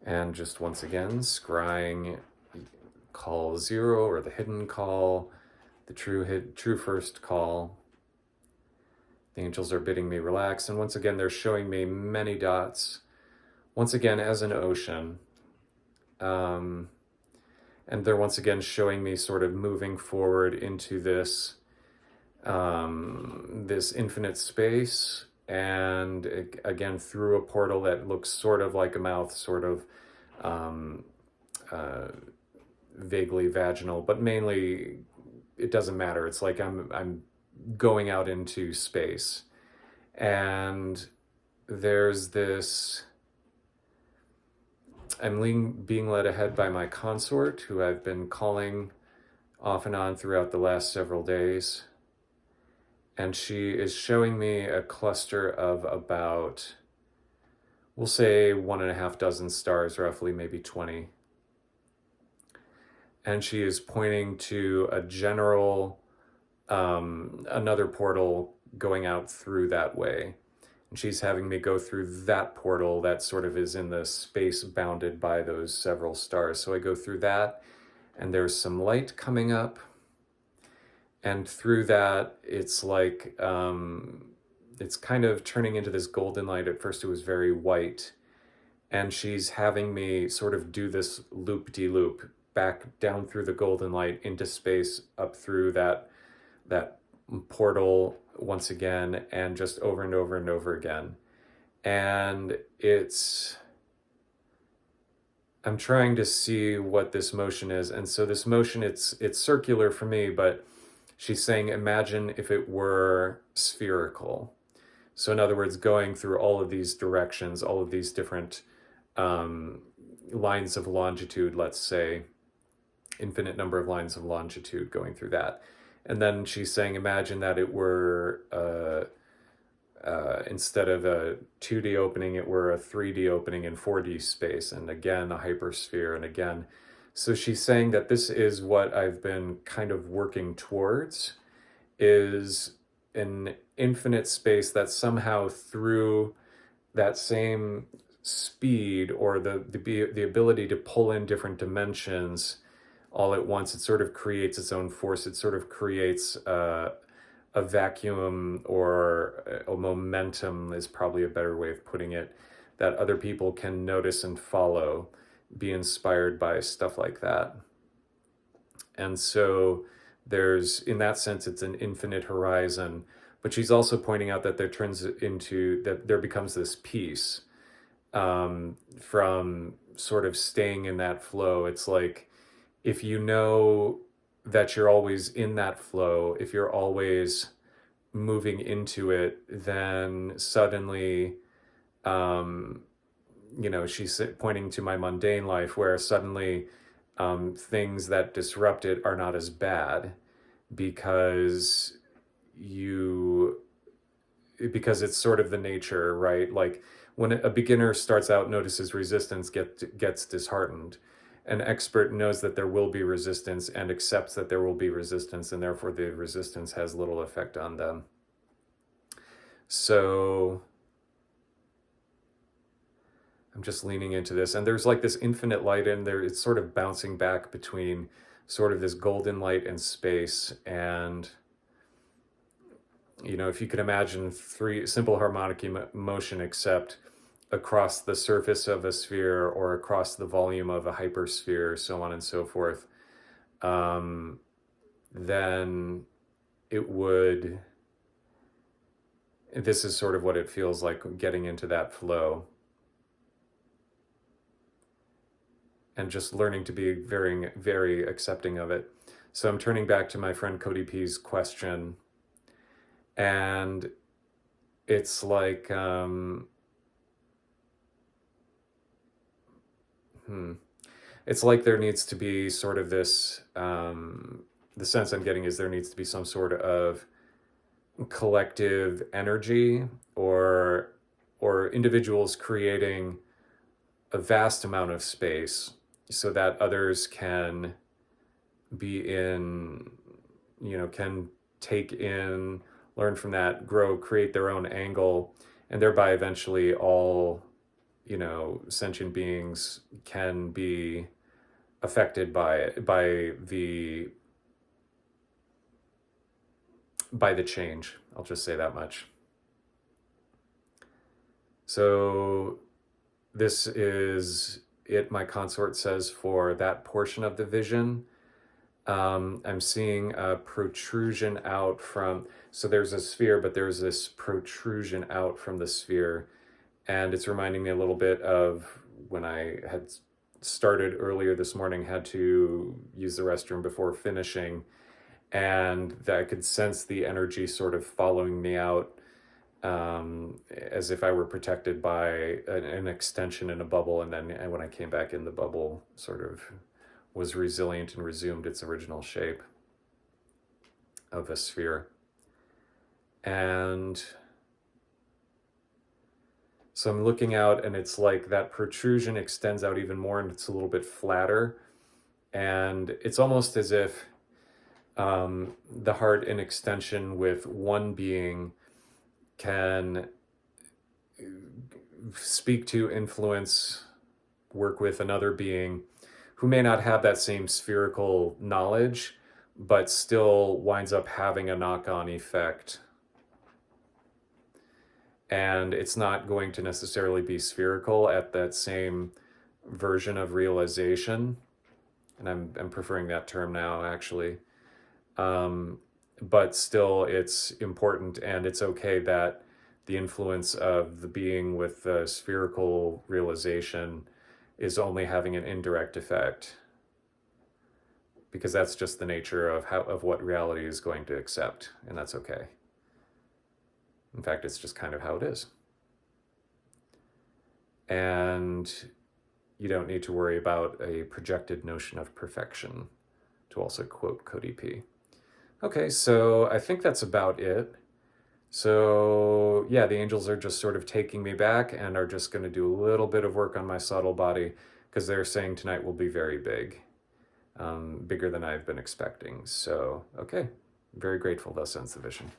And just once again, scrying call 0, or the hidden call, the true first call. The angels are bidding me relax, and once again they're showing me many dots, once again as an ocean. And they're once again showing me sort of moving forward into this this infinite space, and again through a portal that looks sort of like a mouth, sort of um, uh, vaguely vaginal, but mainly it doesn't matter. It's like I'm going out into space, and there's this. I'm being led ahead by my consort, who I've been calling off and on throughout the last several days. And she is showing me a cluster of about, we'll say 1.5 dozen stars, roughly, maybe 20. And she is pointing to a general, another portal going out through that way. And she's having me go through that portal that sort of is in the space bounded by those several stars. So I go through that, and there's some light coming up. And through that, it's like, it's kind of turning into this golden light. At first, it was very white. And she's having me sort of do this loop-de-loop back down through the golden light into space, up through that portal once again, and just over and over and over again. And I'm trying to see what this motion is. And so this motion, it's circular for me, but she's saying, imagine if it were spherical. So in other words, going through all of these directions, all of these different lines of longitude, let's say, infinite number of lines of longitude going through that. And then she's saying, imagine that it were, instead of a 2D opening, it were a 3D opening in 4D space, and again, a hypersphere, and again. So she's saying that this is what I've been kind of working towards, is an infinite space that somehow through that same speed, or the ability to pull in different dimensions all at once, it sort of creates its own force. It sort of creates a vacuum, or a momentum is probably a better way of putting it, that other people can notice and follow, be inspired by, stuff like that. And so there's, in that sense, it's an infinite horizon. But she's also pointing out that there becomes this peace from sort of staying in that flow. It's like, if you know that you're always in that flow, if you're always moving into it, then suddenly, she's pointing to my mundane life, where suddenly things that disrupt it are not as bad, because it's sort of the nature, right? Like when a beginner starts out, notices resistance, gets disheartened. An expert knows that there will be resistance and accepts that there will be resistance, and therefore the resistance has little effect on them. So I'm just leaning into this, and there's like this infinite light in there. It's sort of bouncing back between sort of this golden light and space. And if you could imagine three simple harmonic motion, except across the surface of a sphere, or across the volume of a hypersphere, so on and so forth, then this is sort of what it feels like, getting into that flow. And just learning to be very, very accepting of it. So I'm turning back to my friend Cody P's question, and it's like, it's like there needs to be sort of this, the sense I'm getting is there needs to be some sort of collective energy, or individuals creating a vast amount of space, so that others can be in, can take in, learn from that, grow, create their own angle, and thereby eventually all, sentient beings can be affected by the change. I'll just say that much. So this is it, my consort says, for that portion of the vision. I'm seeing a protrusion out from, so there's a sphere, but there's this protrusion out from the sphere. And it's reminding me a little bit of when I had started earlier this morning, had to use the restroom before finishing, and that I could sense the energy sort of following me out, as if I were protected by an extension in a bubble, and then when I came back in, the bubble sort of was resilient and resumed its original shape of a sphere. And so I'm looking out, and it's like that protrusion extends out even more, and it's a little bit flatter, and it's almost as if the heart in extension with one being can speak to, influence, work with another being who may not have that same spherical knowledge, but still winds up having a knock-on effect. And it's not going to necessarily be spherical at that same version of realization. And I'm preferring that term now, actually. But still, it's important, and it's okay that the influence of the being with the spherical realization is only having an indirect effect, because that's just the nature of what reality is going to accept, and that's okay. In fact, it's just kind of how it is. And you don't need to worry about a projected notion of perfection, to also quote Cody P. Okay, so I think that's about it. So yeah, the angels are just sort of taking me back and are just going to do a little bit of work on my subtle body, because they're saying tonight will be very big, bigger than I've been expecting. So, okay, very grateful, thus ends the vision.